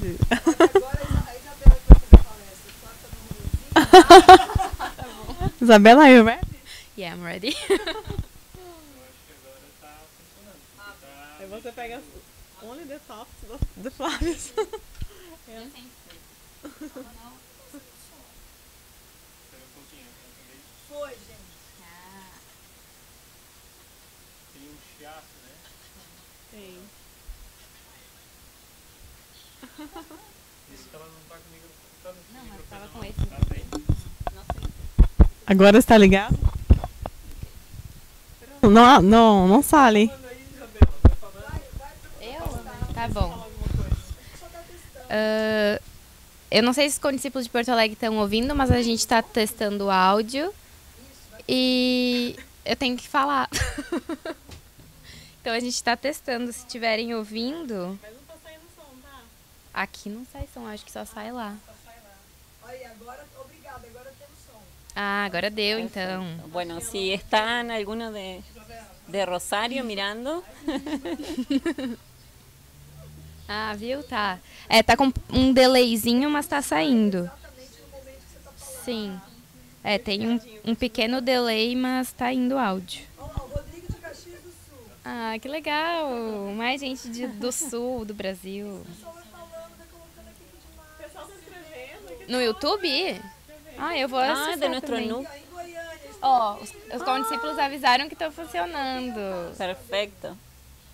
verdade. Agora a Isabela que vai fazer palestra, toca no rolezinho. Tá bom. Isabela, are you ready? Yeah, I'm ready. Eu acho que agora tá funcionando. Tá Aí você pega only the tops do Flávio. Pega um pouquinho. Foi, gente. Tem um chiaço, né? Tem. Isso que ela não tá comigo. Não, mas tava com esse. Tá bem? Agora está ligado? Não, não, não sale. Eu? Tá bom. Eu não sei se os condiscípulos de Porto Alegre estão ouvindo, mas a gente está testando o áudio e eu tenho que falar. Então a gente está testando, se estiverem ouvindo. Mas não tá saindo som, tá? Aqui não sai som, acho que só sai lá. Olha, agora, obrigada, agora temos som. Ah, agora deu então. Bueno, si están algunos de Rosario mirando, Ah, viu? Tá. É, tá com um delayzinho, mas tá saindo. Exatamente no momento que você tá falando. Sim. É, tem um pequeno delay, mas tá indo áudio. Ó, o Rodrigo de Caxias do Sul. Ah, que legal! Mais gente do sul do Brasil. O pessoal vai falando, vai colocando aqui que demais. O pessoal tá escrevendo aqui. No YouTube? Ah, eu vou assistir de nuestro também. nu. Em Goiânia, eles Ó, os condiscípulos avisaram que estão funcionando. Perfecto.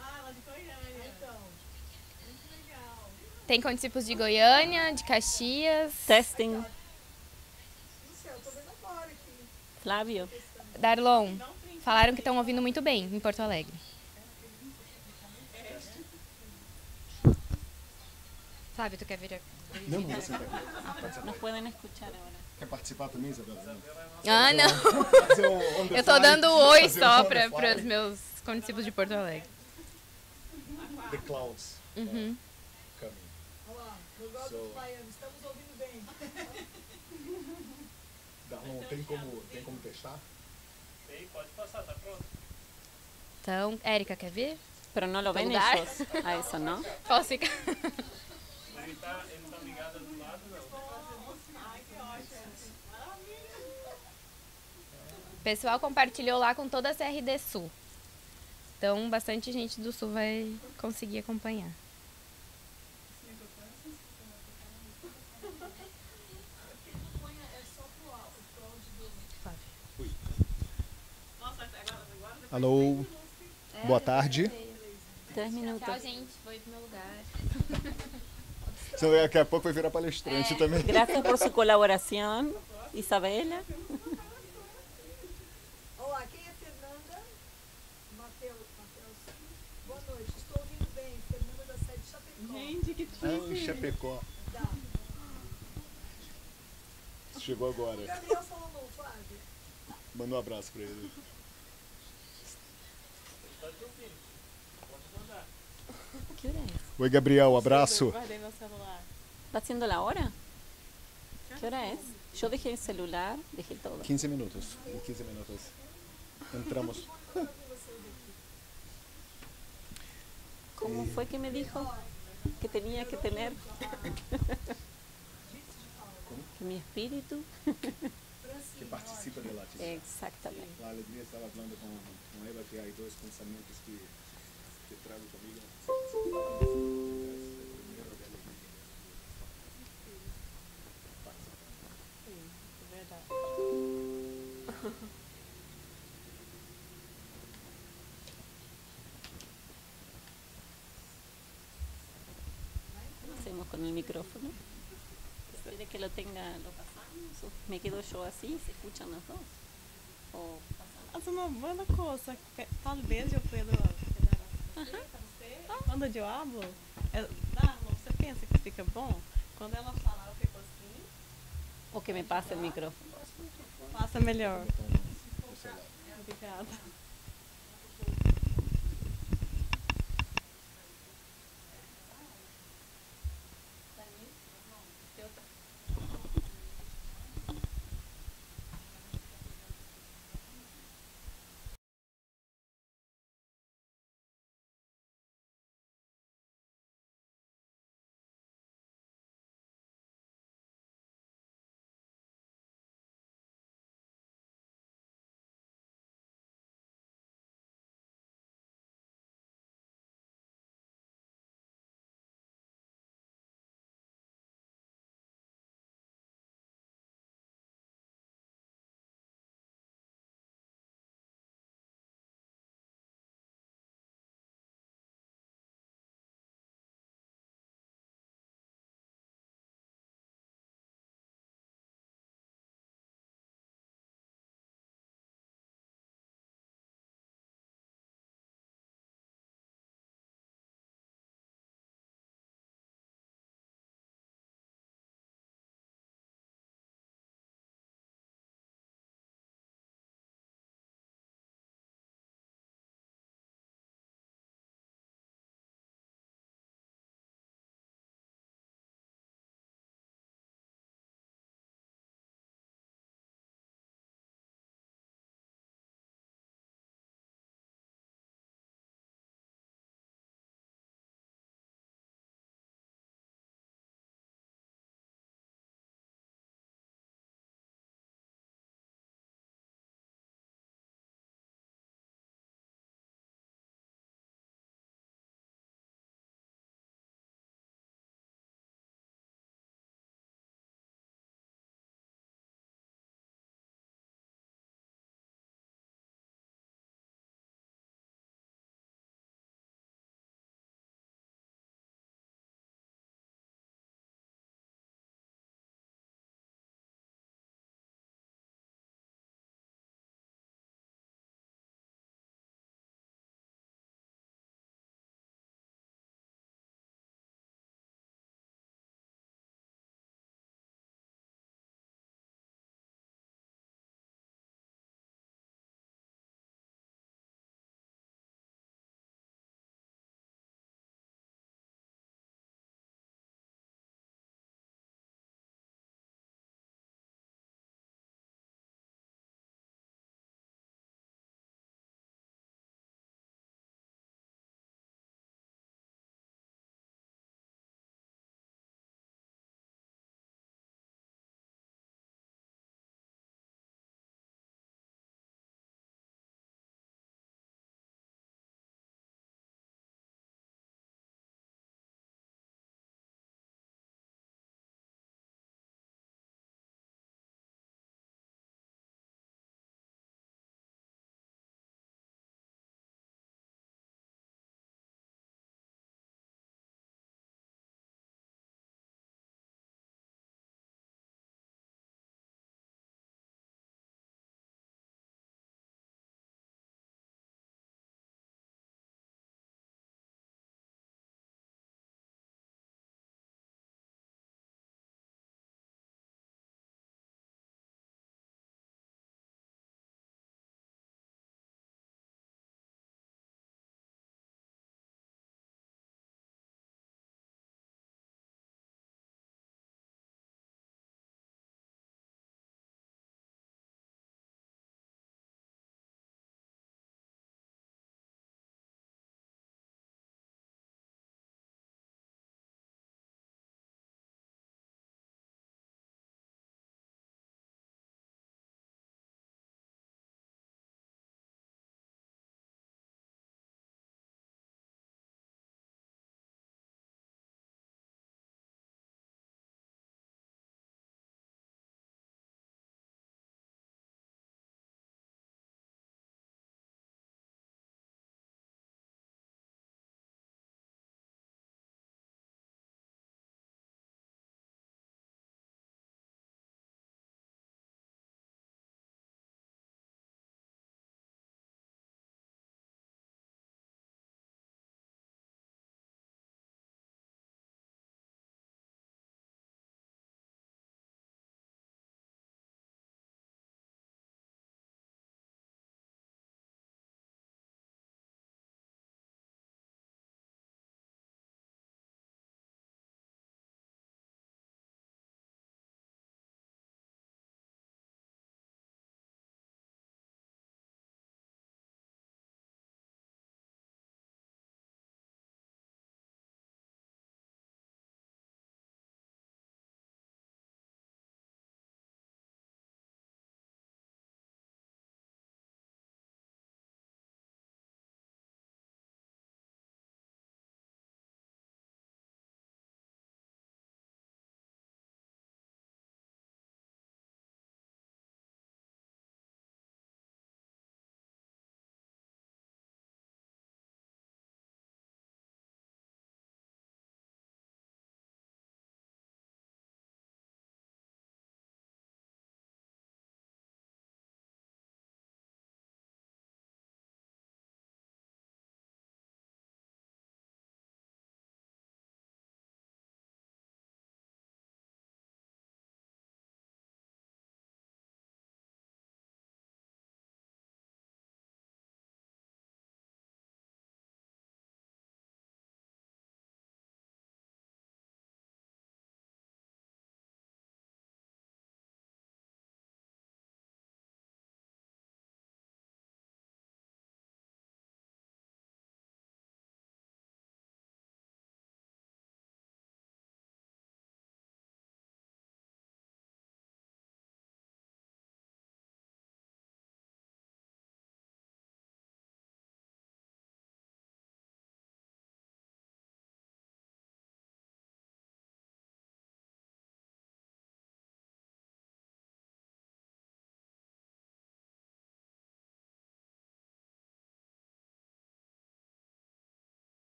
Ah, lá de Goiânia. então. Muito legal. Tem condiscípulos de Goiânia, de Caxias. Testing, No céu, tô vendo agora aqui. Flavio. Darlon, falaram que estão ouvindo muito bem em Porto Alegre. Flávio, tu quer vir aqui? Não, não vou sentar aqui. Nos pueden escuchar ahora. Quer participar também, Isabela? Ah, não. Fazer um on the Eu tô fly, dando oi fazer só on the para fly. os meus condiscípulos de Porto Alegre. The clouds Uhum. coming. Olha lá, eu gosto So- dos baianos, estamos ouvindo bem. Darlon, tem como testar? Ei, pode passar, tá pronto? Então, Érica, quer vir? Pero no lo ven lugar. ellos a eso, ¿no? Posso ficar? Ele tá ligado do lado, não. Ai, que ótimo. O pessoal compartilhou lá com toda a CRD Sul. Então, bastante gente do Sul vai conseguir acompanhar. É só pro áudio do... Nossa, agora Alô, boa tarde. 3 minutos. Tchau, gente. Vou ir pro meu lugar. Você daqui a pouco vai virar palestrante também. Gracias por su colaboración, Isabela. Olá, quem é Fernanda? Matheus. Boa noite, estou ouvindo bem. Fernanda da sede Chapecó. Gente, que Ah, em chique. Chapecó. Tá. Chegou agora. Gabriel Salomão, Flávio. Manda um abraço pra ele. ¿Qué hora es? Oi, Gabriel, abraço. Guardei meu celular. ¿Va siendo la hora? ¿Qué hora es? Yo dejé el celular, dejé todo. 15 minutos. Em 15 minutos. Entramos. ¿Cómo fue que me dijo que tenía que tener? Que mi espíritu. Que participa de latim. Exactamente. A alegria estava falando com ela que há dois pensamentos que trago comigo. Primeiro, a alegria. É verdade. ¿Qué hacemos con el micrófono? ¿Quiere que lo tenga, lo pasamos? ¿O me quedo yo así? ¿Se escuchan los dos? ¿O Nossa, uma banda coisa. Talvez eu pueda quando eu hablo, você pensa que fica bom? Quando ela fala, eu fico assim, o que me pase el micrófono? passa melhor. Obrigada.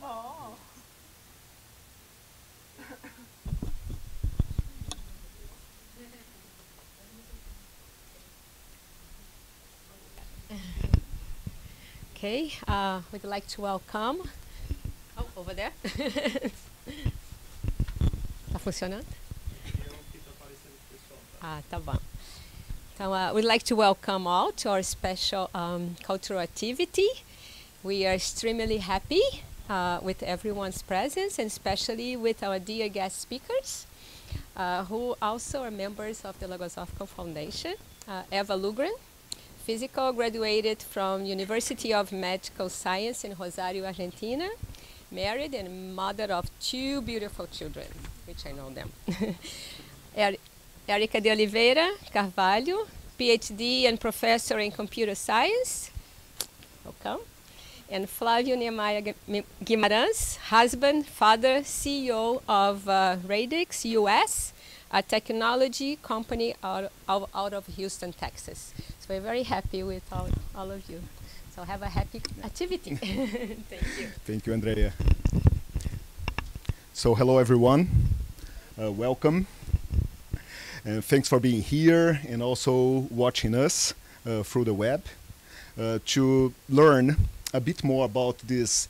Oh. Okay, we'd like to welcome. Oh, over there. Tá funcionando? É o que está aparecendo pro pessoal, tá? Ah, tá bom. Então, we'd like to welcome all to our special cultural activity. We are extremely happy with everyone's presence, and especially with our dear guest speakers, who also are members of the Logosophy Foundation. Eva Lugren, physical, graduated from University of Medical Science in Rosario, Argentina, married and mother of 2 beautiful children, which I know them. Erica de Oliveira Carvalho, PhD and professor in computer science. Welcome. And Flávio Niemeyer Guimarães, husband, father, CEO of Radix US, a technology company out of Houston, Texas. So we're very happy with all of you. So have a happy activity. Thank you. Thank you, Andrea. So hello, everyone. Welcome. And thanks for being here and also watching us through the web to learn a bit more about this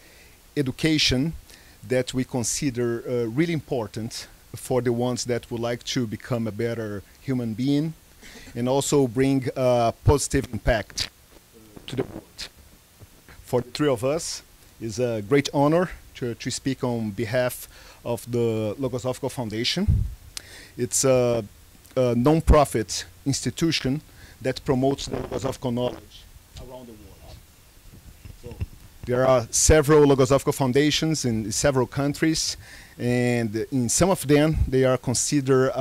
education that we consider really important for the ones that would like to become a better human being and also bring a positive impact to the world. For the 3 of us, it's a great honor to speak on behalf of the Logosophy Foundation. It's a non-profit institution that promotes the Logosophy knowledge around the world. So there are several Logosophy foundations in several countries, and in some of them they are considered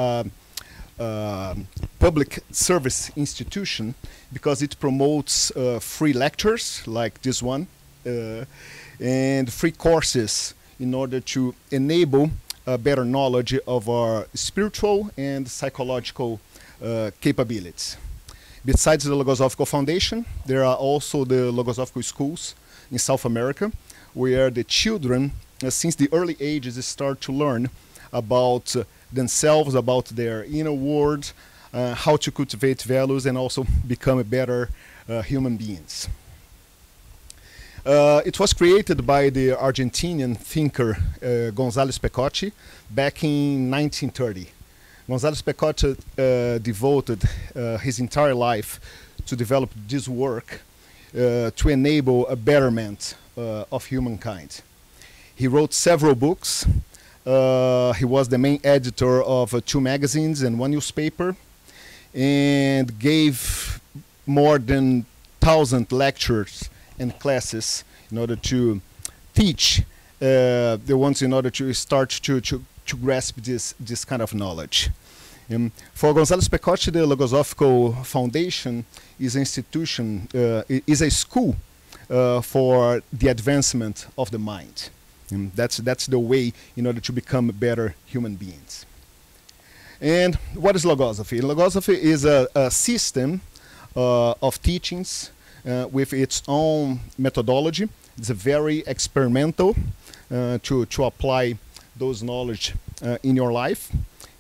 public service institution because it promotes free lectures like this one and free courses in order to enable a better knowledge of our spiritual and psychological capabilities. Besides the Logosophy Foundation, there are also the Logosophy schools in South America, where the children, since the early ages, start to learn about themselves, about their inner world, how to cultivate values, and also become better human beings. It was created by the Argentinian thinker González Pecotti back in 1930. González Pecotti devoted his entire life to develop this work to enable a betterment of humankind. He wrote several books. He was the main editor of 2 magazines and 1 newspaper, and gave more than 1,000 lectures and classes in order to teach the ones in order to start to grasp this kind of knowledge. For González Pecotti, the Logosophy Foundation is an institution, is a school for the advancement of the mind. That's the way in order to become better human beings. And what is Logosophy? Logosophy is a system of teachings with its own methodology. It's a very experimental to apply those knowledge in your life.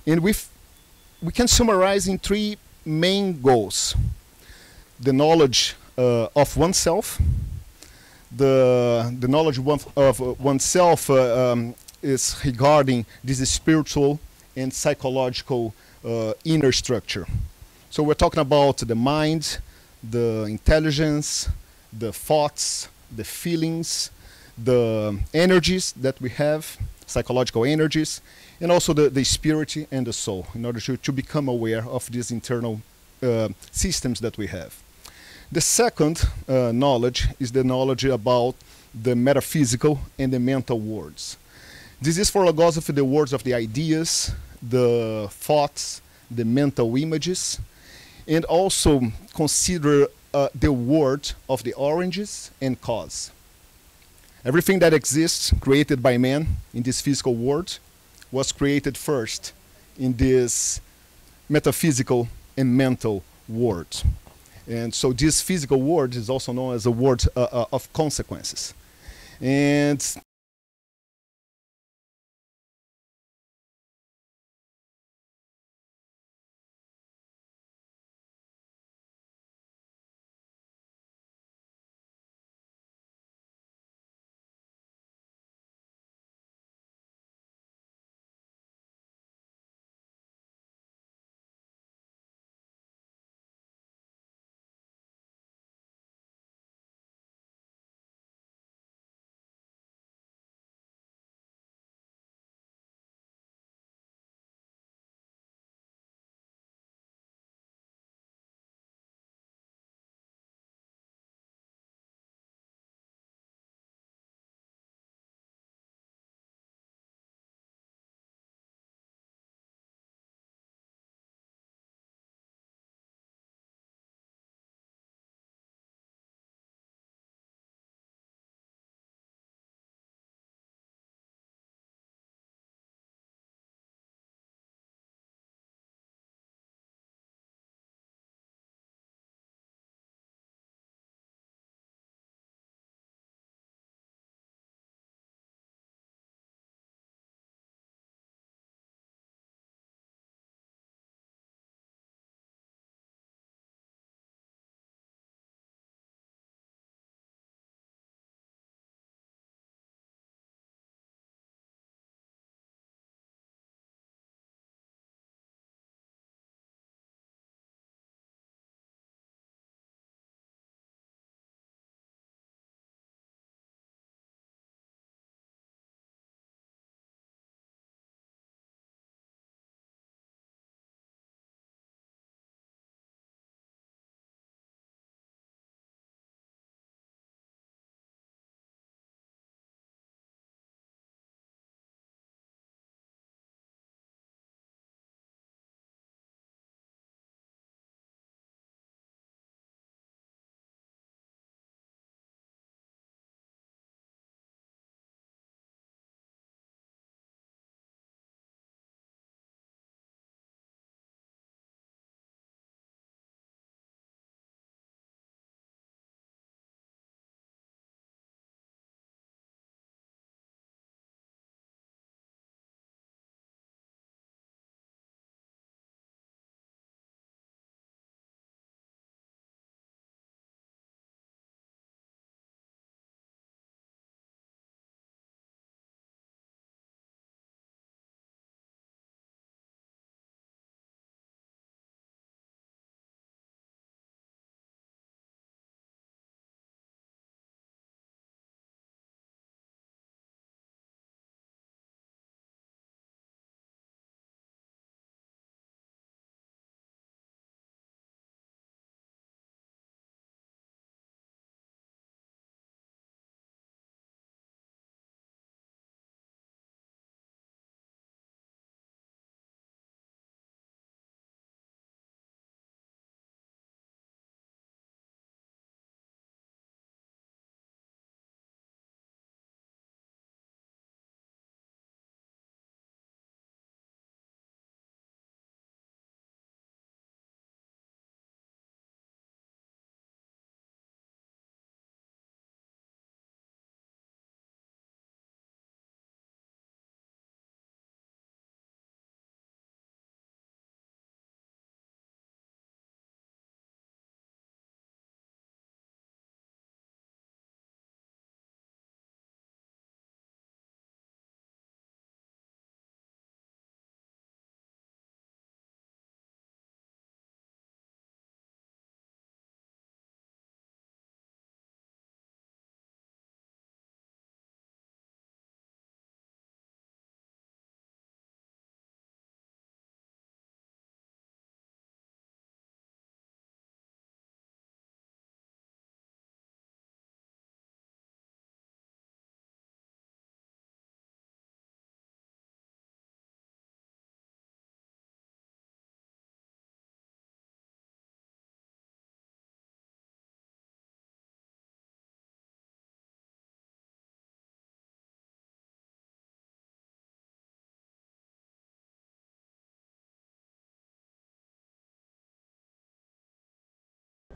And we can summarize in 3 main goals: the knowledge of oneself. The knowledge of oneself is regarding this spiritual and psychological inner structure. So we're talking about the mind, the intelligence, the thoughts, the feelings, the energies that we have, psychological energies, and also the spirit and the soul, in order to become aware of these internal systems that we have. The second knowledge is the knowledge about the metaphysical and the mental worlds. This is for Logosophy the words of the ideas, the thoughts, the mental images, and also consider the world of the oranges and cause. Everything that exists created by man in this physical world was created first in this metaphysical and mental world. And so this physical world is also known as a world of consequences. And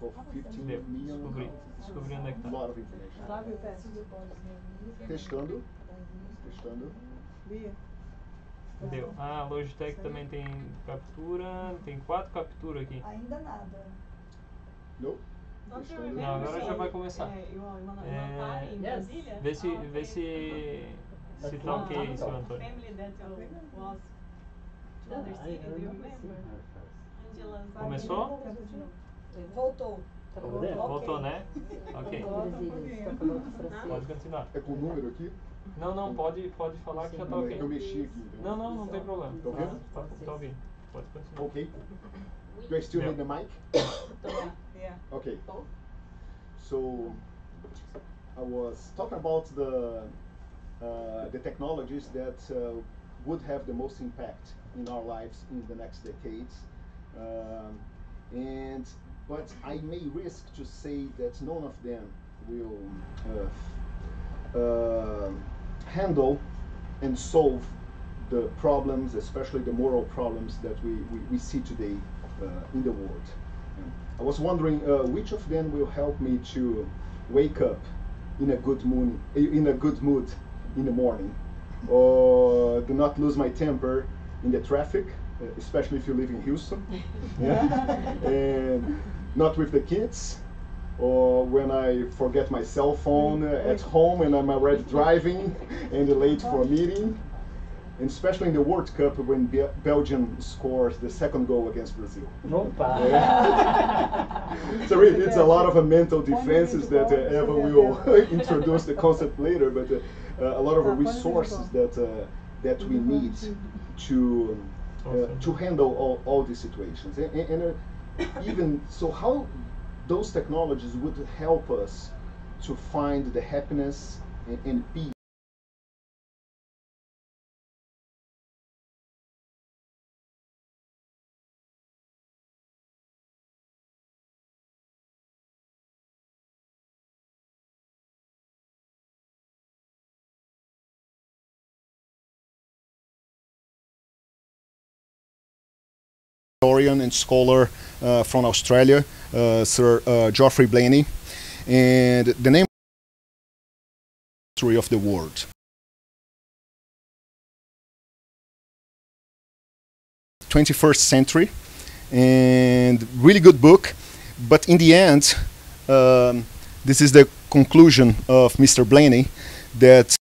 For 15 Deu. million, Descobri onde é que a tá. lot of information. Sabe o teste? Testando. Testando. Bia? Deu. Ah, a Logitech também tem captura. Tem 4 capturas aqui. Ainda nada. No? Don't you Testando. remember? Não, agora já vai começar. Uma party em Brasília? Vê se, Ah, okay. vê se tá ok, seu Antônio. Family that was to understand, do you remember? Angela's Começou? Voltou. Voltou, né? Ok. Pode continuar. É com o número aqui? Não, pode falar que já tá ok. Eu mexi aqui, então. Não tem problema. Tá ouvindo? Tá ouvindo. Pode continuar. Okay. Do I still Yeah. need the mic? Yeah. Okay. So I was talking about the technologies that would have the most impact in our lives in the next decades, but I may risk to say that none of them will handle and solve the problems, especially the moral problems that we see today in the world. I was wondering which of them will help me to wake up in a good mood in the morning, or do not lose my temper in the traffic, especially if you live in Houston, and not with the kids, or when I forget my cell phone at home and I'm already driving and late for a meeting. And especially in the World Cup when Belgium scores the second goal against Brazil. So it's a lot of mental defenses that Eva will introduce the concept later, but a lot of resources that we need to handle all these situations. And even so, how those technologies would help us to find the happiness and peace. Historian and scholar from Australia, Sir Geoffrey Blaney, and the name history of the world. 21st century, and really good book, but in the end, this is the conclusion of Mr. Blaney, that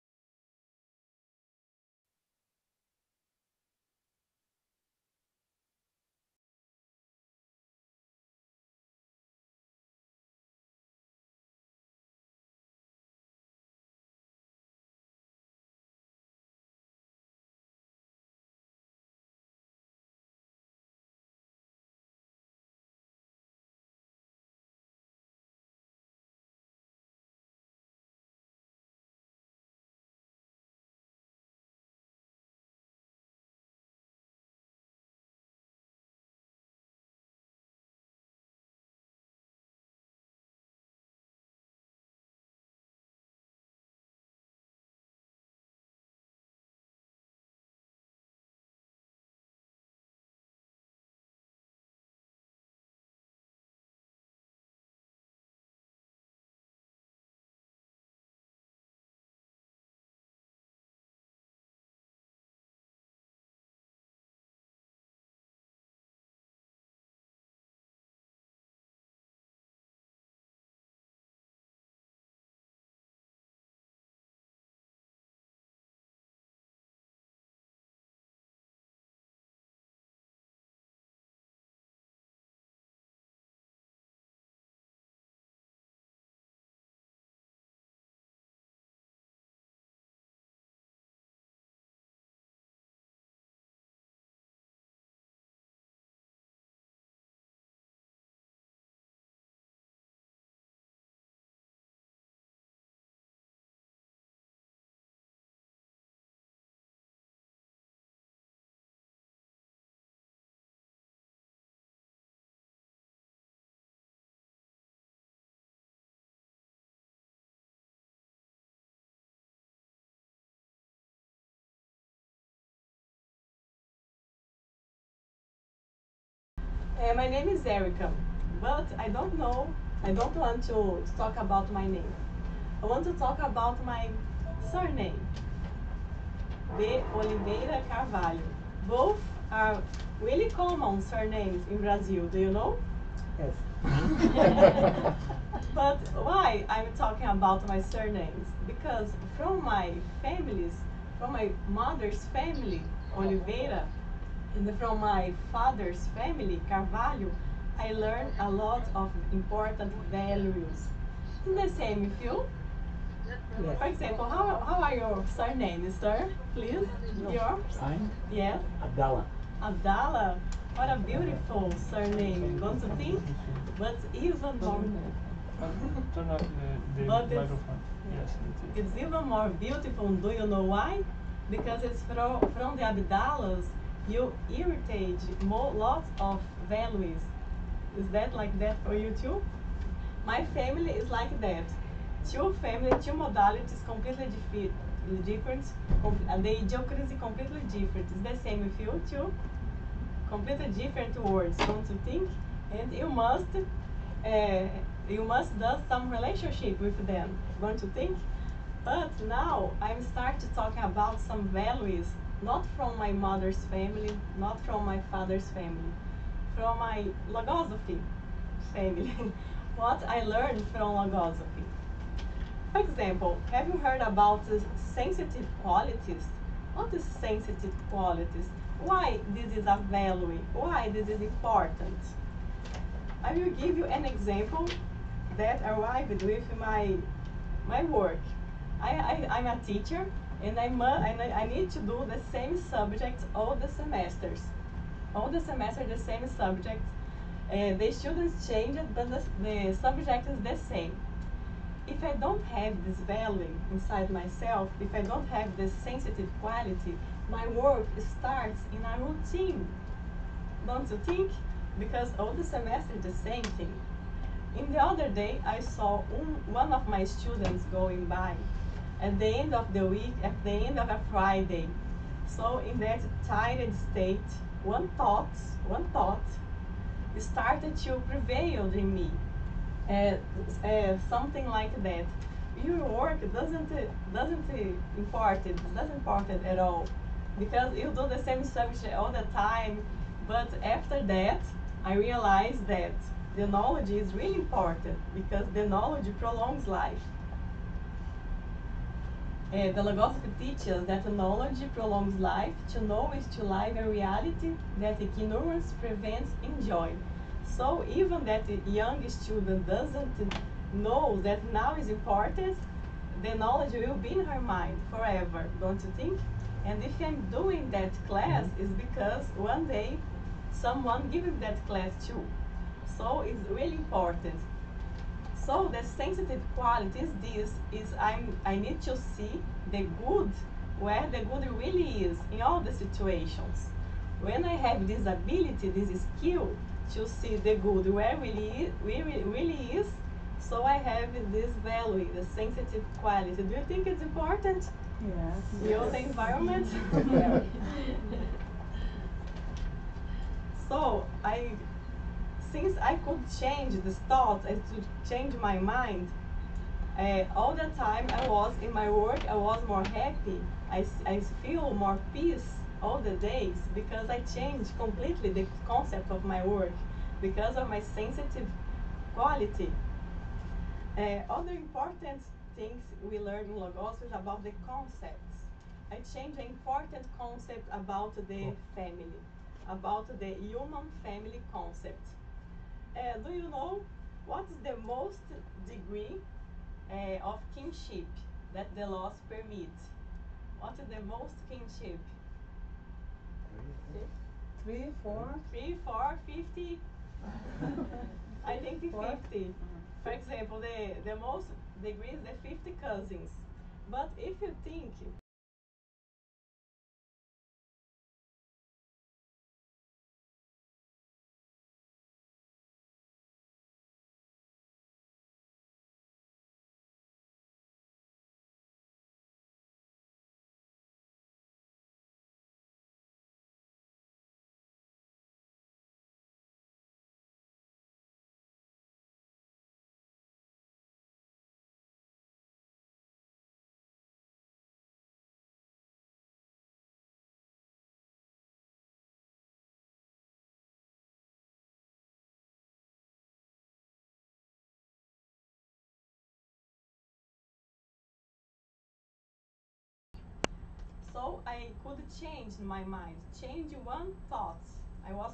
My name is Erica. But I don't know, I don't want to talk about my name. I want to talk about my surname, de Oliveira Carvalho. Both are really common surnames in Brazil, do you know? Yes. But why I'm talking about my surnames? Because from my mother's family, Oliveira, and from my father's family, Carvalho, I learned a lot of important values. It's the same with you. Yes. For example, how are your surnames, sir? Please, yours? Fine. Yes, Abdallah. Abdallah. What a beautiful surname, don't you think? But even more, Turn up the But it's- microphone. Yes, that's it. it's even more beautiful. Do you know why? Because it's from the Abdallahs, you irritate lots of values. Is that like that for you too? My family is like that. Two modalities completely different. The idiocracy completely different. It's the same with you too. Completely different words, don't you think? And you must do some relationship with them, don't you think? But now I'm start to talk about some values, not from my mother's family, not from my father's family, from my Logosophy family. What I learned from Logosophy. For example, have you heard about the sensitive qualities? What is sensitive qualities? Why this is a value? Why this is important? I will give you an example that arrived with my work. I'm a teacher, and I need to do the same subject all the semesters. All the semester the same subject. The students change it, but the subject is the same. If I don't have this value inside myself, if I don't have this sensitive quality, my work starts in a routine. Don't you think? Because all the semester the same thing. In the other day, I saw one of my students going by at the end of the week, at the end of a Friday. So in that tired state, one thought started to prevail in me. Something like that. Your work doesn't important at all, because you do the same subject all the time. But after that, I realized that the knowledge is really important, because the knowledge prolongs life. The Logosophy teaches that knowledge prolongs life. To know is to live a reality that ignorance prevents enjoy. So even that the young student doesn't know that now is important, the knowledge will be in her mind forever, don't you think? And if I'm doing that class, it's because one day someone gives that class too. So it's really important. So the sensitive quality is I need to see the good where the good really is in all the situations. When I have this ability, this skill to see the good where really is, so I have this value, the sensitive quality. Do you think it's important? Yes. You, the environment? So since I could change this thought, I could change my mind, all the time I was in my work, I was more happy. I feel more peace all the days, because I changed completely the concept of my work because of my sensitive quality. Other important things we learn in Logos is about the concepts. I changed the important concept about the family, about the human family concept. Do you know what is the most degree of kinship that the laws permit? What is the most kinship? 3, 4. 3, 4, 50? I think 50. For example, the most degree is the 50 cousins. But if you think So I could change my mind, change one thought. I was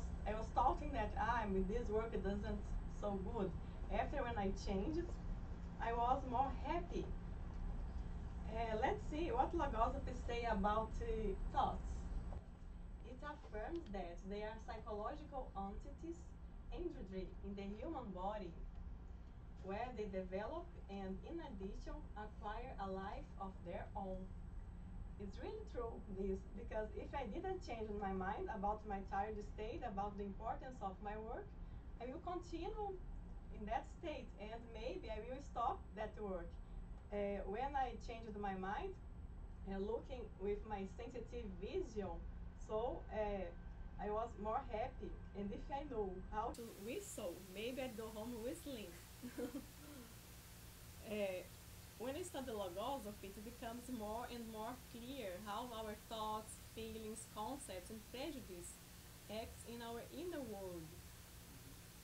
thoughting that with this work it doesn't so good. After when I changed, I was more happy. Let's see what Logosophy say about thoughts. It affirms that they are psychological entities engendered in the human body, where they develop and in addition acquire a life of their own. It's really true, this, because if I didn't change my mind about my tired state, about the importance of my work, I will continue in that state and maybe I will stop that work. When I changed my mind, looking with my sensitive vision, so I was more happy. And if I know how to whistle, maybe I'd go home whistling. When I study Logosophy, it becomes more and more clear how our thoughts, feelings, concepts, and prejudice act in our inner world.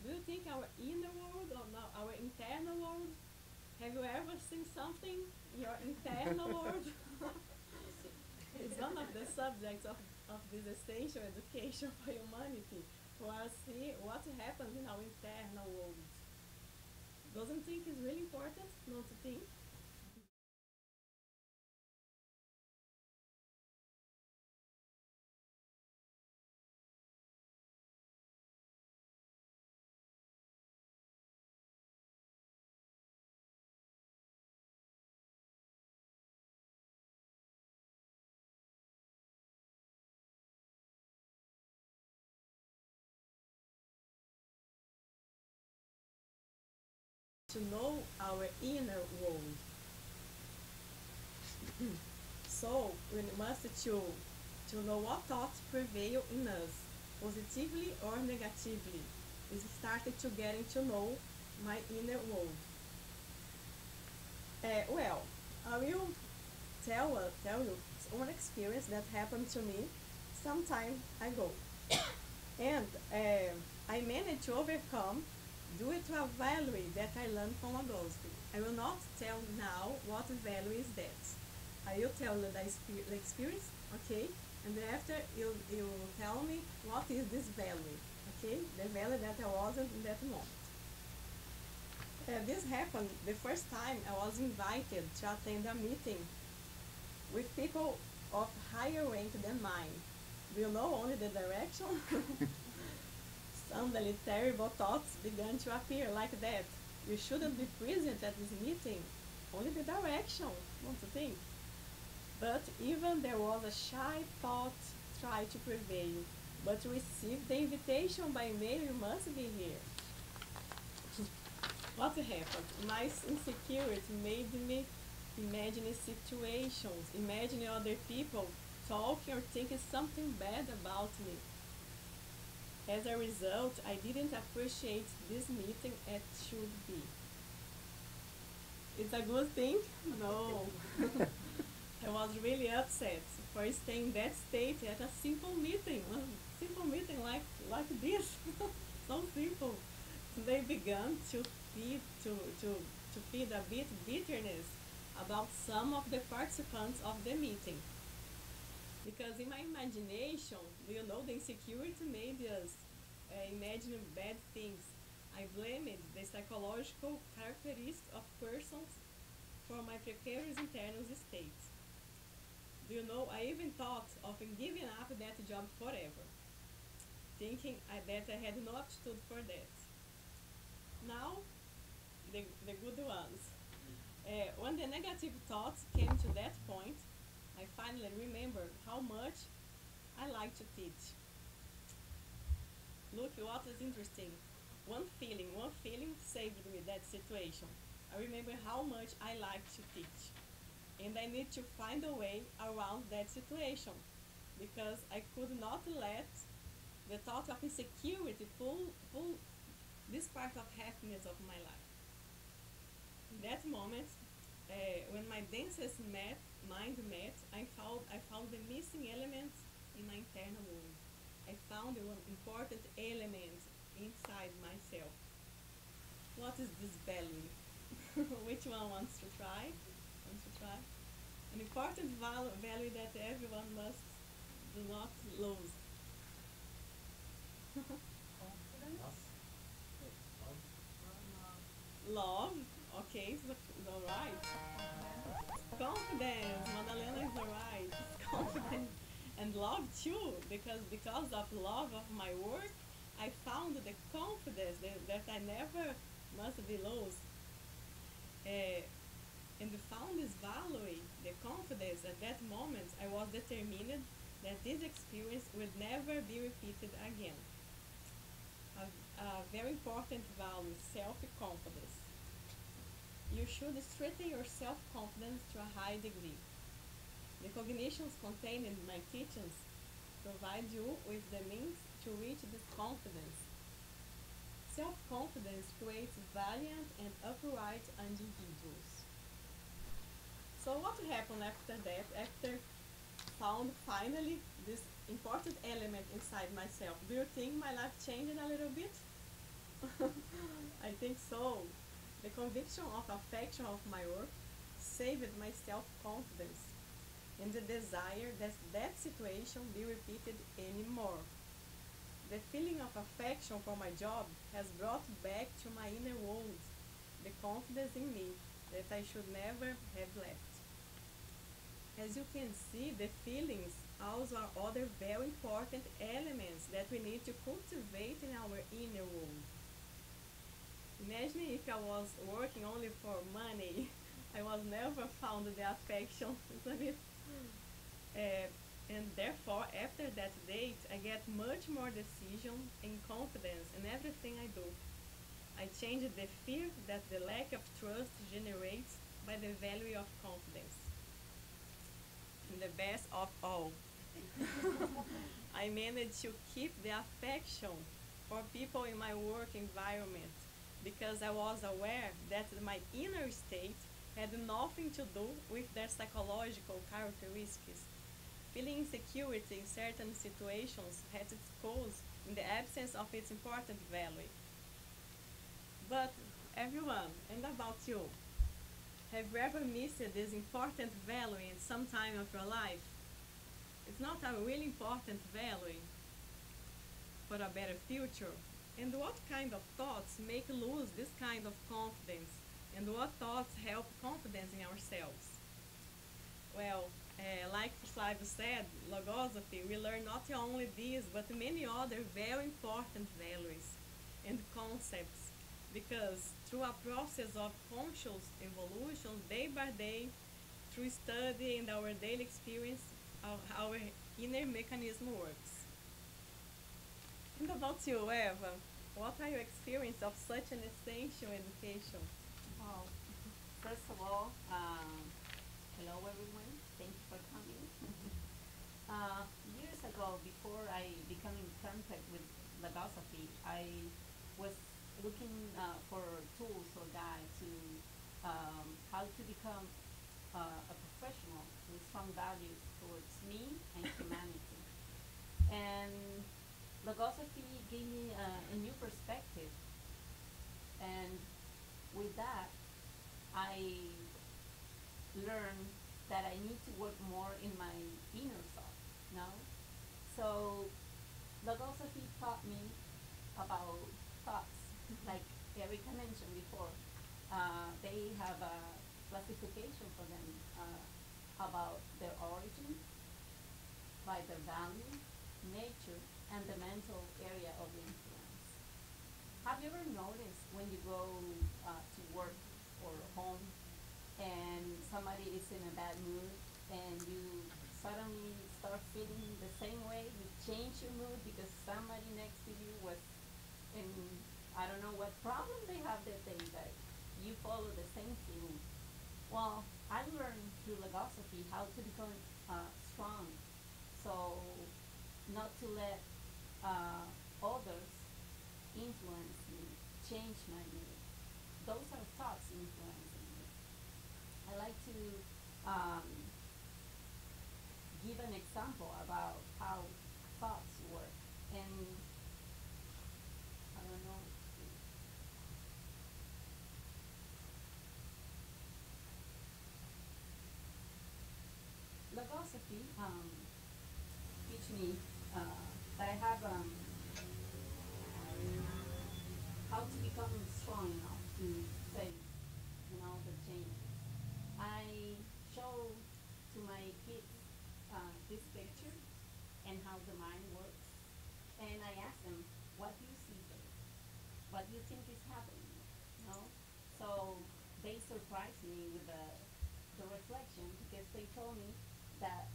Do you think our inner world or not our internal world? Have you ever seen something in your internal world? It's one of the subjects of this essential education for humanity, for us to see what happens in our internal world. Doesn't think it's really important not to think? To know our inner world. So we must to know what thoughts prevail in us, positively or negatively. We started to getting to know my inner world. Well, I will tell you one experience that happened to me some time ago, and I managed to overcome due to a value that I learned from Logosophy. I will not tell now what value is that. I will tell you the experience, okay? And then after you tell me what is this value, okay? The value that I wasn't in that moment. This happened the first time I was invited to attend a meeting with people of higher rank than mine. Do you know only the direction? Suddenly terrible thoughts began to appear like that. You shouldn't be present at this meeting. Only the direction, don't you think? But even there was a shy thought tried to prevail. But to receive the invitation by mail, you must be here. What happened? My insecurity made me imagine situations, imagining other people talking or thinking something bad about me. As a result, I didn't appreciate this meeting as it should be. It's a good thing? No. I was really upset for staying in that state at a simple meeting like this. So simple. They began to feed a bit bitterness about some of the participants of the meeting. Because in my imagination, do you know, the insecurity made us imagine bad things. I blamed the psychological characteristics of persons for my precarious internal state. Do you know, I even thought of giving up that job forever, thinking that I had no aptitude for that. Now, the good ones. When the negative thoughts came to that point, I finally remembered how much I like to teach. Look what is interesting. One feeling saved me that situation. I remember how much I like to teach. And I need to find a way around that situation because I could not let the thought of insecurity pull this part of happiness of my life. In that moment, when my densest mind met, I found the missing element in my internal world. I found one important element inside myself. What is this value? Which one wants to try? An important value that everyone must do not lose. Love, okay, so alright. Confidence, Madalena is alright. Confidence and love too, because of love of my work, I found the confidence that I never must be lost. And found this value, the confidence at that moment, I was determined that this experience will never be repeated again. A very important value, self-confidence. You should strengthen your self-confidence to a high degree. The cognitions contained in my teachings provide you with the means to reach this confidence. Self-confidence creates valiant and upright individuals. So what happened after that, after found finally this important element inside myself? Do you think my life changed a little bit? I think so. The conviction of affection of my work saved my self-confidence and the desire that that situation be repeated anymore. The feeling of affection for my job has brought back to my inner world the confidence in me that I should never have left. As you can see, the feelings also are other very important elements that we need to cultivate in our inner world. Imagine if I was working only for money, I was never found the affection, isn't it? And therefore, after that date, I get much more decision and confidence in everything I do. I changed the fear that the lack of trust generates by the value of confidence. And the best of all, I managed to keep the affection for people in my work environment because I was aware that my inner state had nothing to do with their psychological characteristics. Feeling insecurity in certain situations had its cause in the absence of its important value. But everyone, and about you, have you ever missed this important value in some time of your life? It's not a really important value for a better future. And what kind of thoughts make lose this kind of confidence? And what thoughts help confidence in ourselves? Well, like Flavio said, Logosophy, we learn not only these, but many other very important values and concepts, because through a process of conscious evolution, day by day, through study and our daily experience, our inner mechanism works. And about you, Eva, what are your experience of such an essential education? Well, first of all, hello everyone. Thank you for coming. Years ago, before I became in contact with Logosophy, I was looking for tools or guide to how to become a professional with strong values towards me and humanity. And Logosophy gave me a new perspective, and with that, I learned that I need to work more in my inner self, no? So Logosophy taught me about thoughts, like Erica mentioned before. They have a classification for them about their origin, by their value, nature, and the mental area of influence. Have you ever noticed when you go to work or home and somebody is in a bad mood and you suddenly start feeling the same way? You change your mood because somebody next to you was in, I don't know what problem they have that day, but you follow the same feeling. Well, I learned through Logosophy how to become strong. So not to let others influence me, change my mood. Those are thoughts influencing me. I like to give an example about how thoughts work. And I don't know. Logosophy teach me that I have how to become strong enough to face, the changes. I show to my kids this picture and how the mind works, and I ask them, "What do you see there? What do you think is happening?" You know, so they surprised me with the reflection because they told me that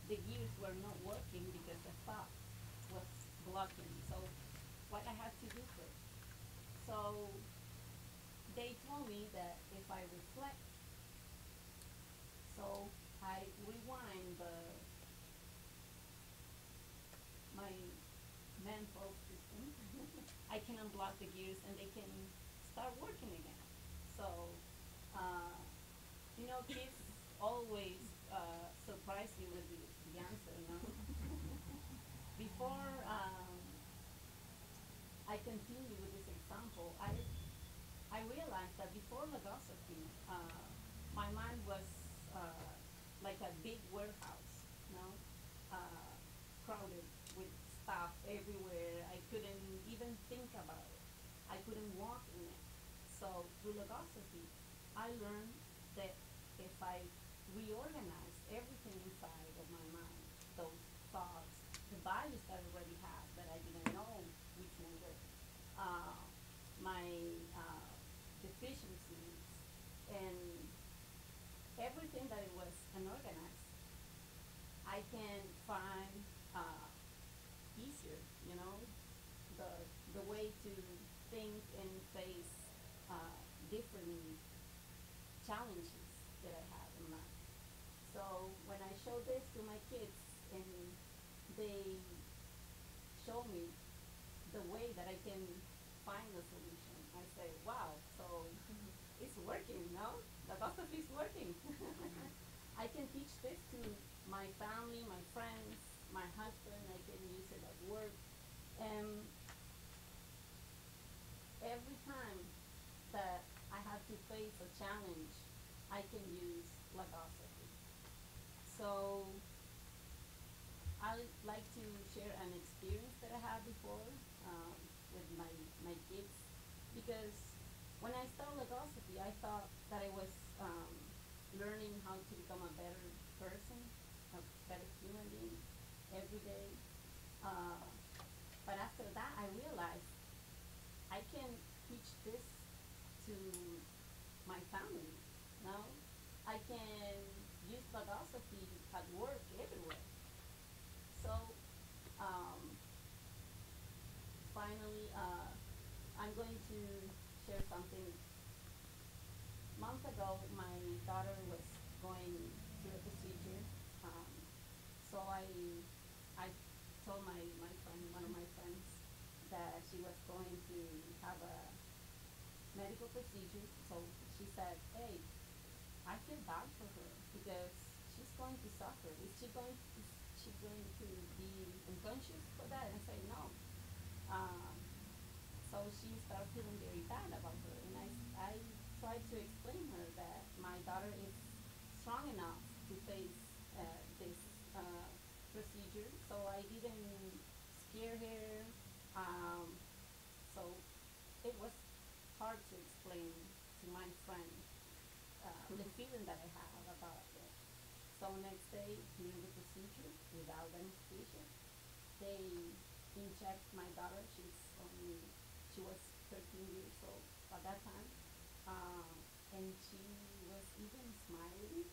the gears were not working because the thought was blocking. So what I had to do first. So they told me that if I reflect, so I rewind my mental system, I can unblock the gears and they can start working again. So, uh, kids always surprise you with the answer, no? Before I continue with this example, I realized that before Logosophy, my mind was like a big warehouse, you know, uh, crowded with stuff everywhere. I couldn't even think about it. I couldn't walk in it. So through Logosophy, I learned that if I reorganize everything inside of my mind, those thoughts, the values that I already had that I didn't know which one were, uh, my deficiencies, and everything that it was unorganized, I can find easier, the the way to think and face different challenges that I have in life. So when I show this to my kids and they show me the way that I can find a solution, I say, wow, so it's working, no? The philosophy is working. I can teach this to my family, my friends, my husband. I can use it at work. And every time that I have to face a challenge, I can use Logosophy. So I like to share an experience that I had before with my kids, because when I started Logosophy, I thought that I was learning how to become a better person, a better human being every day. Uh, but after that, I realized I can teach this to my family. No, I can use Logosophy at work everywhere. So um, finally, I'm going to share something. Months ago, my daughter was going through a procedure. Um, so I told my friend, one of my friends, that she was going to have a medical procedure. So she said, "Hey, I feel bad for her because she's going to suffer. Is she going to be unconscious for that?" And I say, "No." Um, so she started feeling very bad about her, and I tried to explain her that my daughter is strong enough to face this procedure. So I didn't scare her. Um, so it was hard to explain to my friend the feeling that I have about it. So next day during the procedure, without anesthesia, they inject my daughter. She was 13 years old at that time, and she was even smiling.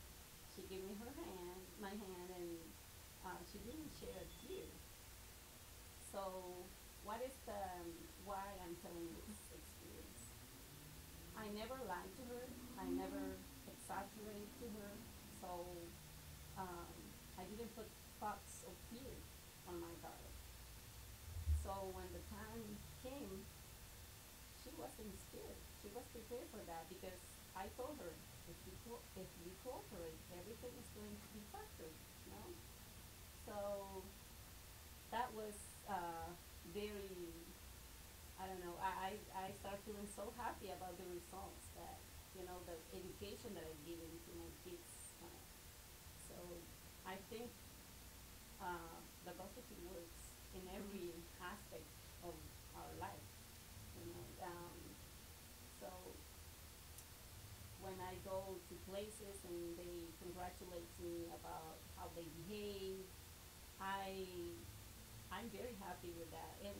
She gave me my hand, and she didn't shed a tear. So what is why I'm telling this experience? I never lied to her. I never exaggerated to her. So um, I didn't put thoughts of fear on my daughter. So when the time came, she wasn't scared. She was prepared for that because I told her, if you cooperate, everything is going to be perfect, you know? So that was very, I don't know, I started feeling so happy about the results that, the education that I've given to my kids. So I think Logosophy works in every aspect of our life. You know, so when I go to places and they congratulate me about how they behave, I I'm very happy with that. And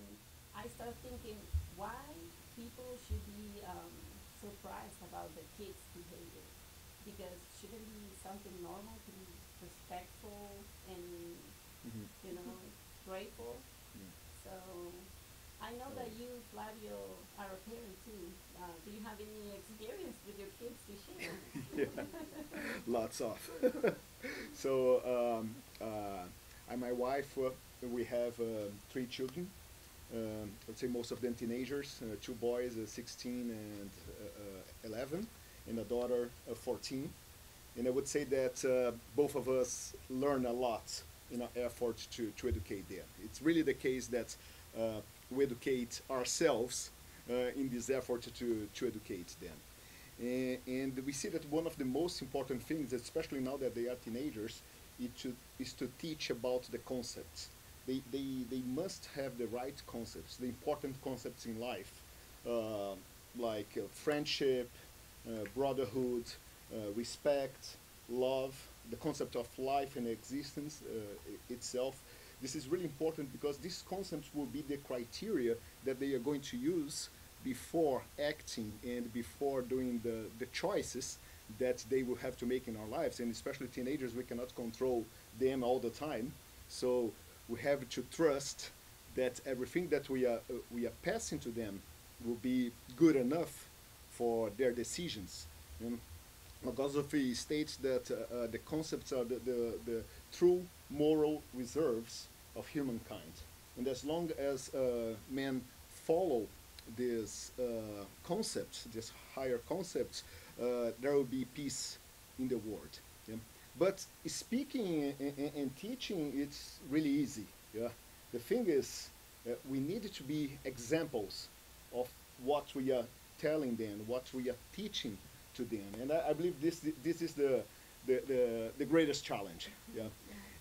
I start thinking why people should be surprised about the kids' behavior. Because shouldn't it be something normal to be respectful and, Mhm. you know, grateful? Mm. So I know that you, Flavio, are a parent too. Do you have any experience with your kids to share? Yeah, lots of. So, and my wife, we have three children. I'd say most of them teenagers, two boys, 16 and 11, and a daughter, 14. And I would say that both of us learn a lot in our effort to educate them. It's really the case that we educate ourselves in this effort to educate them. And we see that one of the most important things, especially now that they are teenagers, is to teach about the concepts. They must have the right concepts, the important concepts in life, uh, like friendship, brotherhood, respect, love, the concept of life and existence itself. This is really important because these concepts will be the criteria that they are going to use before acting and before doing the choices that they will have to make in our lives. And especially teenagers, we cannot control them all the time. So we have to trust that everything that we are passing to them will be good enough for their decisions. And Logosophy states that the concepts are the true moral reserves of humankind. And as long as men follow these concepts, these higher concepts, there will be peace in the world. Yeah? But speaking and teaching, it's really easy. Yeah? The thing is, we need to be examples of what we are telling them, what we are teaching to them. And I believe this is the greatest challenge. Yeah?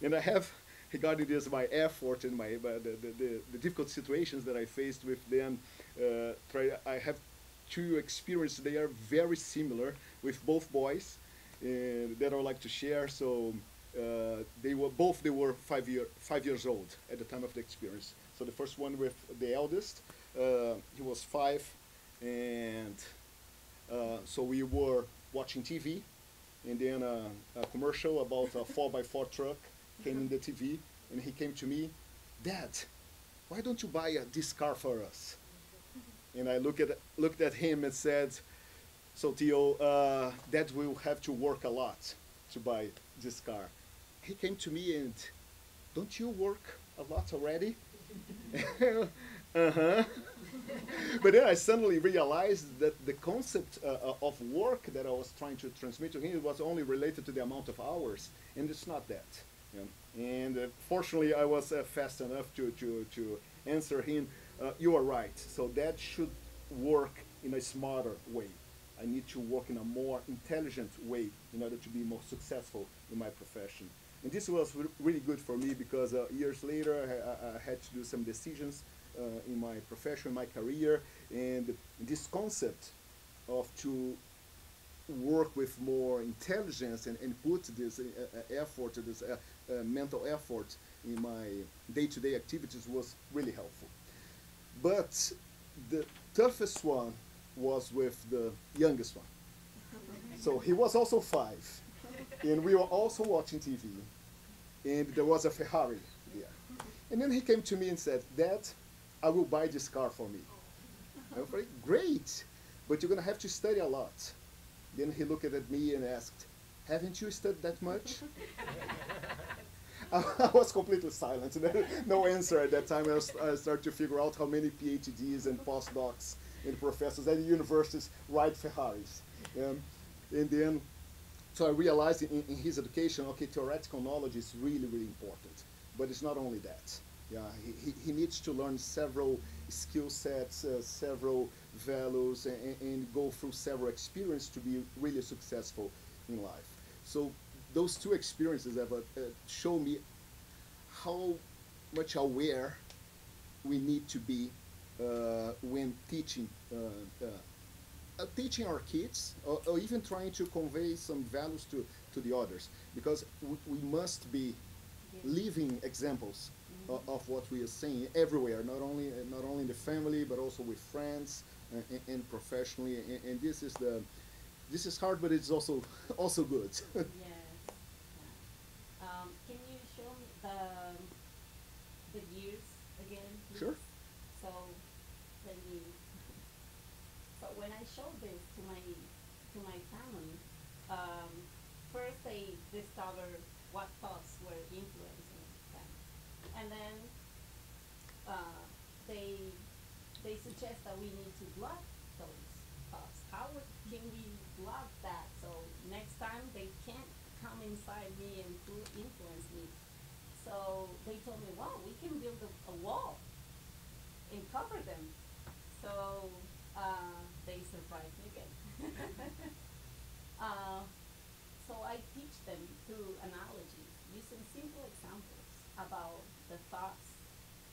And I have, regarding this, my effort and the difficult situations that I faced with them, I have two experiences. They are very similar with both boys that I would like to share. So they were 5 years old at the time of the experience. So the first one with the eldest, he was 5, and so we were watching TV, and then a commercial about a 4x4 truck came in the TV, and he came to me, "Dad, why don't you buy this car for us?" And I looked at him and said, "So Theo, Dad will have to work a lot to buy this car." He came to me and, "Don't you work a lot already?" Uh-huh. But then I suddenly realized that the concept of work that I was trying to transmit to him was only related to the amount of hours, and it's not that. You know? And fortunately, I was fast enough to answer him, "You are right. So that should work in a smarter way. I need to work in a more intelligent way in order to be more successful in my profession." And this was really good for me because years later I had to do some decisions in my profession, my career, and this concept of to work with more intelligence and put this effort, this mental effort in my day-to-day activities was really helpful. But the toughest one was with the youngest one. So he was also 5, and we were also watching TV, and there was a Ferrari there. And then he came to me and said, "Dad, I will buy this car for me." I was like, "Great, but you're going to have to study a lot." Then he looked at me and asked, "Haven't you studied that much?" I was completely silent. No answer at that time. I started to figure out how many PhDs and postdocs and professors at the universities ride Ferraris. And then, so I realized in his education, okay, theoretical knowledge is really, really important. But it's not only that. Yeah, he needs to learn several skill sets, several values, and go through several experiences to be really successful in life. So those two experiences have show me how much aware we need to be when teaching our kids, or even trying to convey some values to the others, because we must be living examples of what we are saying everywhere, not only in the family, but also with friends and professionally. And this is hard, but it's also good. Yes. Yeah. Can you show me the years again, please? Sure. So let me. So when I showed this to my family, first they discovered what thoughts were influencing them, and then they suggest that we need to block those thoughts. Can we block that so next time they can't come inside me and influence me? So they told me, wow, we can build a wall and cover them. So they surprised me again. So I teach them through analogies, using simple examples about the thoughts,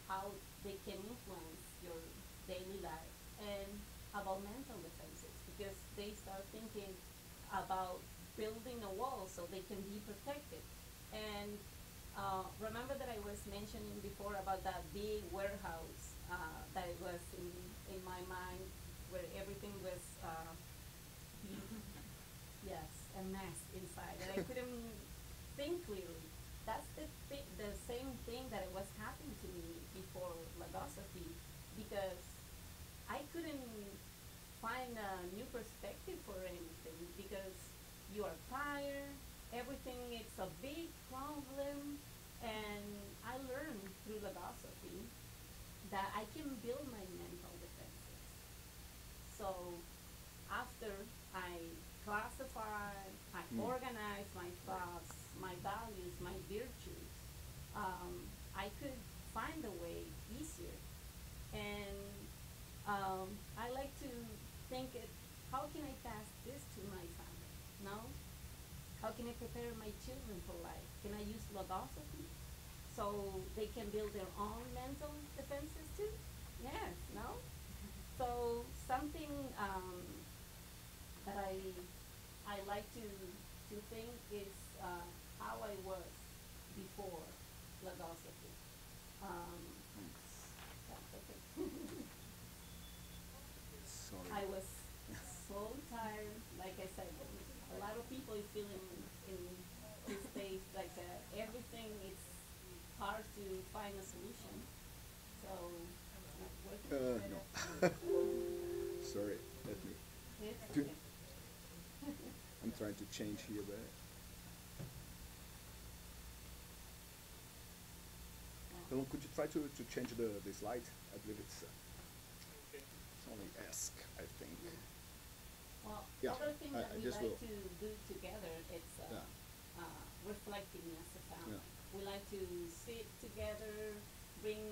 how they can influence your daily life, and about mental defenses, because they start thinking about building a wall so they can be protected. And remember that I was mentioning before about that big warehouse that it was in my mind, where everything was yes, a mess inside, and I couldn't think clearly. That's the same thing that it was happening to me before Logosophy, because I couldn't find a new perspective for anything, because you are tired, everything is a big problem, and I learned through Logosophy that I can build my mental defenses. So after I classify, I organize my thoughts, my values, my virtues, I could find a way easier. And I like to think it, how can I pass this to my family? No? How can I prepare my children for life? Can I use Logosophy so they can build their own mental defenses too? Yes, no? So something that I like to think is how I was before Logosophy. That's okay. Sorry. I was so tired. Like I said, a lot of people is feeling in these days like everything is hard to find a solution. So, No. Sorry, let me. it's Do- okay. I'm trying to change here, but Elon, could you try to change the slide? I believe it's only ask, I think. Well, Yeah, other thing that I we just like will. to do together is Yeah. reflecting as a family. Yeah. We like to sit together, bring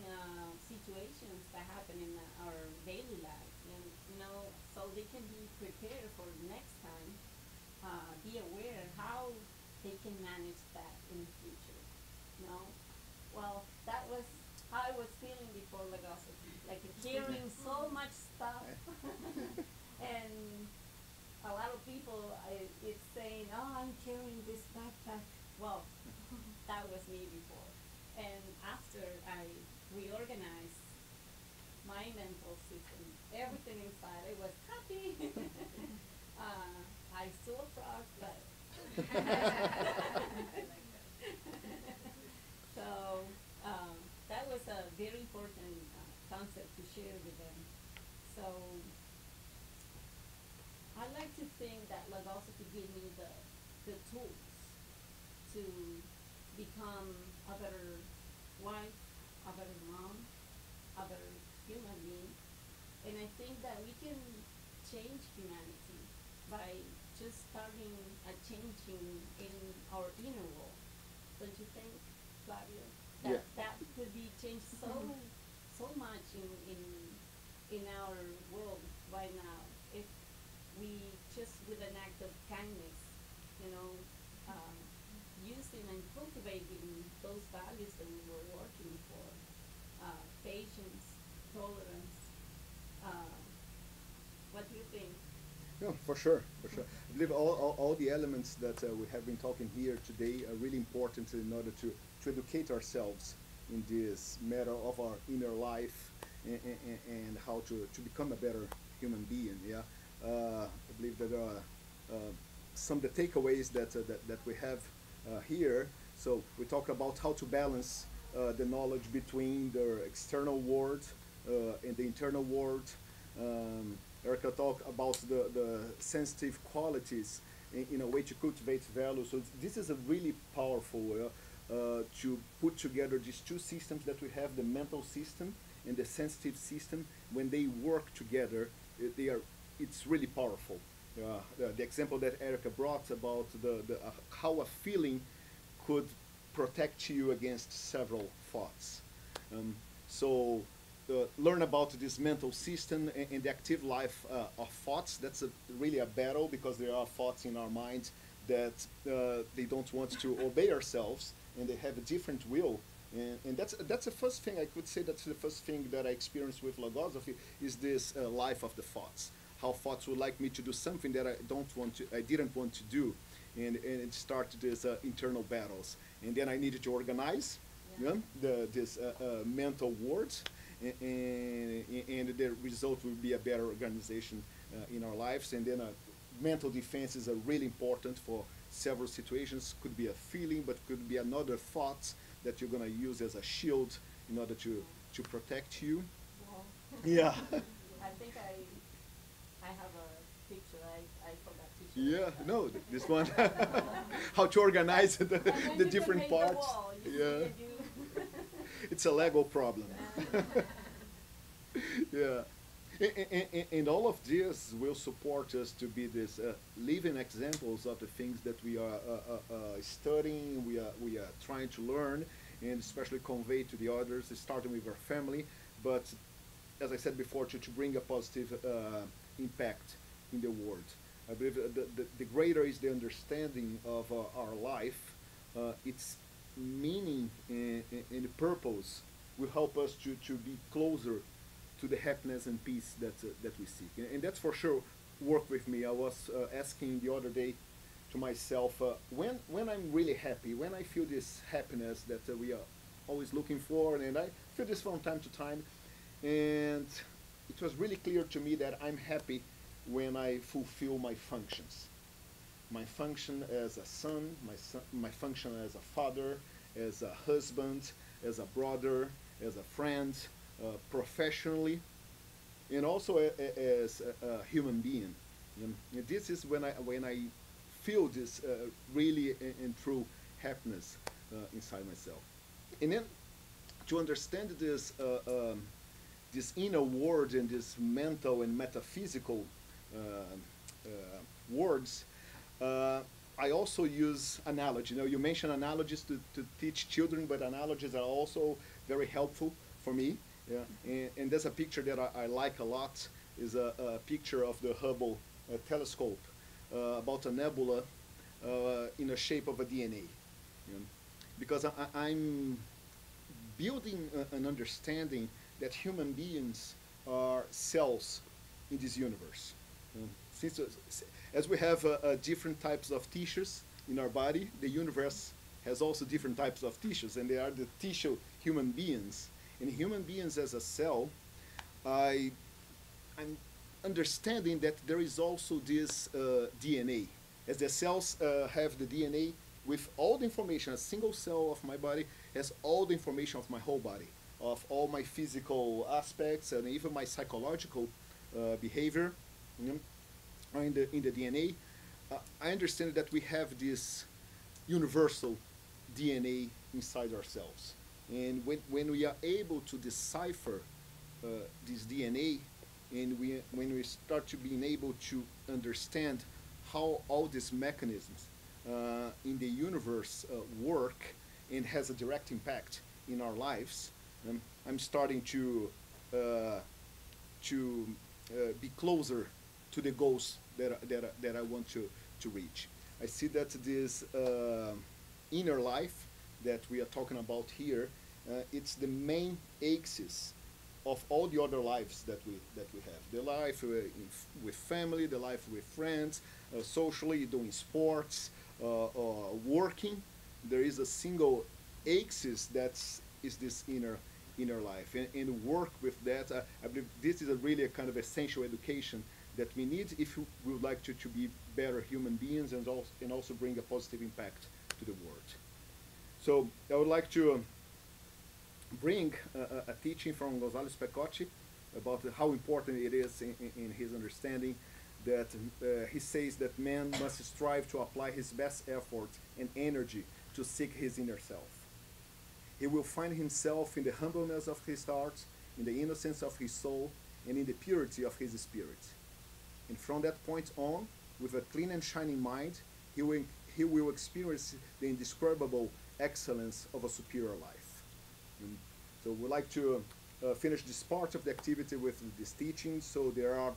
situations that happen in our daily life, and so they can be prepared for next time. Be aware how they can manage that in the future. Well, that was how I was feeling before Logosophy, like hearing so much stuff, and a lot of people it's saying, "Oh, I'm carrying this backpack." Well, that was me before, and after I reorganized my mental system, everything inside, I was happy. I saw a frog, but so that was a very important concept to share with them. So I like to think that Logosophy gave me the tools to become a better wife, a better mom, a better human being. And I think that we can change humanity by just starting a changing in our inner world. Don't you think, Flavio? Yeah. That could be changed so much in our world right now if we just with an act of kindness, using and cultivating those values that we were working for, patience, tolerance. Uh, what do you think? No, for sure, for sure. I believe all the elements that we have been talking here today are really important in order to educate ourselves in this matter of our inner life and how to become a better human being. Yeah, I believe that some of the takeaways that we have here. So we talked about how to balance the knowledge between the external world and the internal world. Erica talked about the sensitive qualities in a way to cultivate value. So this is a really powerful to put together these two systems that we have, the mental system and the sensitive system. When they work together, it's really powerful. The example that Erica brought about how a feeling could protect you against several thoughts. So learn about this mental system and the active life of thoughts. That's really a battle, because there are thoughts in our mind that they don't want to obey ourselves, and they have a different will. And that's the first thing I could say. That's the first thing that I experienced with Logosophy, is this life of the thoughts. How thoughts would like me to do something that I didn't want to do, and it started these internal battles. And then I needed to organize, this mental words, and the result will be a better organization in our lives. And then mental defenses are really important for several situations. Could be a feeling, but could be another thought that you're going to use as a shield in order to protect you. Well, Yeah. I think I have a picture. I forgot to show. Yeah, no, this one. How to organize the And then the you different can make the parts. wall, you see, Yeah. and you It's a Lego problem. Yeah. And all of this will support us to be these living examples of the things that we are studying, we are trying to learn, and especially convey to the others, starting with our family. But as I said before, to bring a positive impact in the world. I believe the greater is the understanding of our life, its meaning and purpose will help us to be closer to the happiness and peace that we seek. And that's for sure work with me. I was asking the other day to myself, when I'm really happy, when I feel this happiness that we are always looking for, and I feel this from time to time, and it was really clear to me that I'm happy when I fulfill my functions. My function as a son, my function as a father, as a husband, as a brother, as a friend, professionally, and also as a human being. And this is when I feel this really and true happiness inside myself. And then to understand this inner world and this mental and metaphysical words, I also use analogy. You mentioned analogies to teach children, but analogies are also very helpful for me. Yeah. And there's a picture that I like a lot, is a picture of the Hubble telescope about a nebula in the shape of a DNA. Because I'm building an understanding that human beings are cells in this universe. As we have different types of tissues in our body, the universe has also different types of tissues, and they are the tissue human beings. And human beings as a cell, I'm understanding that there is also this DNA. As the cells have the DNA with all the information, a single cell of my body has all the information of my whole body, of all my physical aspects and even my psychological behavior in the DNA. I understand that we have this universal DNA inside ourselves. And when we are able to decipher this DNA, and when we start to being able to understand how all these mechanisms in the universe work and has a direct impact in our lives, I'm starting to be closer to the goals that I want to reach. I see that this inner life that we are talking about here, it's the main axis of all the other lives that we have. The life with family, the life with friends, socially, doing sports, working. There is a single axis that is this inner life, and work with that. I believe this is a really a kind of essential education that we need if we would like to be better human beings and also bring a positive impact to the world. So I would like to bring a teaching from Gonzalo Specotti about how important it is in his understanding that he says that man must strive to apply his best effort and energy to seek his inner self. He will find himself in the humbleness of his heart, in the innocence of his soul, and in the purity of his spirit. And from that point on, with a clean and shining mind, he will experience the indescribable excellence of a superior life. And so we'd like to finish this part of the activity with this teaching. So there are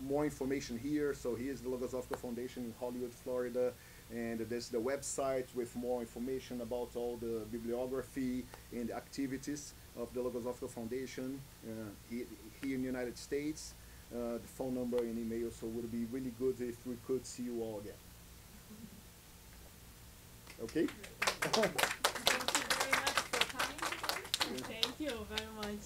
more information here. So here's the Logosophy Foundation in Hollywood, Florida. And there's the website with more information about all the bibliography and the activities of the Logosophy Foundation here in the United States. The phone number and email, so it would be really good if we could see you all again. Okay? Thank you very much for coming. Thank you very much.